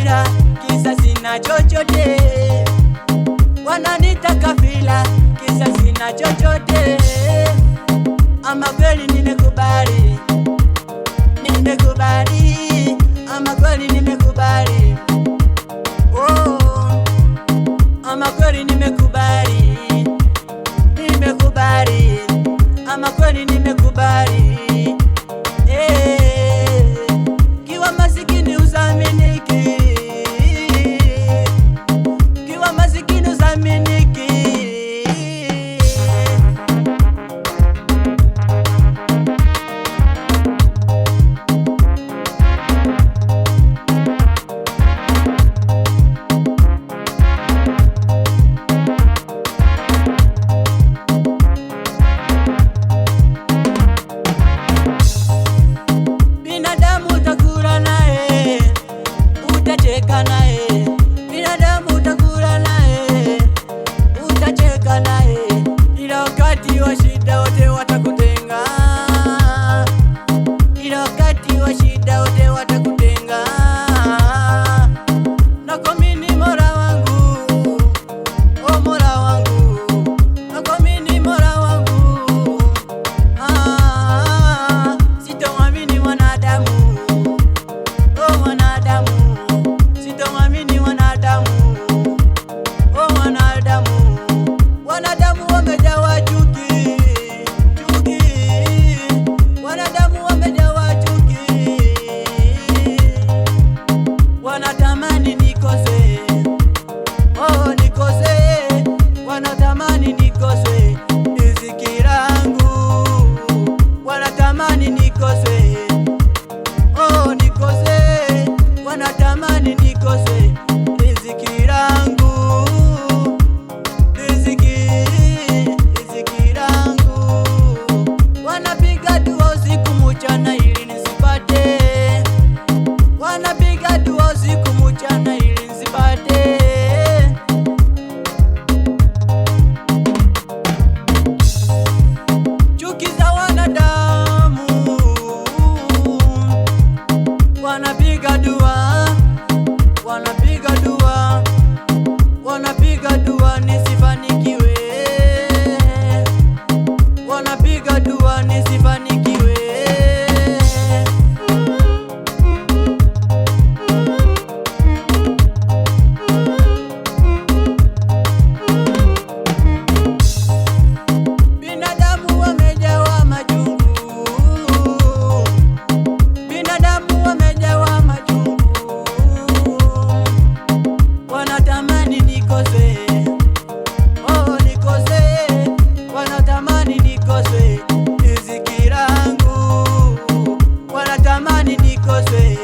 kafila kisa sina chochote, wananita kafila kisa sina chochote. Ama kweli nimekubali, nimekubali, ama kweli nimekubali, oh, ama kweli nimekubali, nimekubali, ama kweli nimekubali. Kiwa masikini usaminiki, kiwa masikini usaminiki. Binadamu utakula naye, utacheka naye, binadamu utakula naye, utacheka naye, ila wakati wa shida wote watakutenga, ila wakati wa shida wote watakutenga. Nakuamini Mola wangu, oh Mola wangu, nakuamini Mola wangu, sitomwamini wanadamu, oh wanadamu, sitomwamini wanadamu, oh wanadamu. Wanadamu wamejawa chuki, chuki, wanadamu wamejawa chuki, wanatamani nikose, oh nikose, wanatamani nikose riziki langu, wanatamani nikose, oh nikose, wanatamani nikose riziki langu, riziki, riziki langu. Wanapiga dua usiku mchana ili nisipate, wanapiga dua usiku mchana ili nisipate. Chuki za wanadamu, wanapiga dua, wanapiga dua, wanapiga dua nisifanikiwe, wanapiga dua nisifanikiwe. Binadamu wamejawa majungu, binadamu wamejawa majungu, wanatamani nikose, oh nikose, wanatamani nikose riziki langu, wanatamani nikose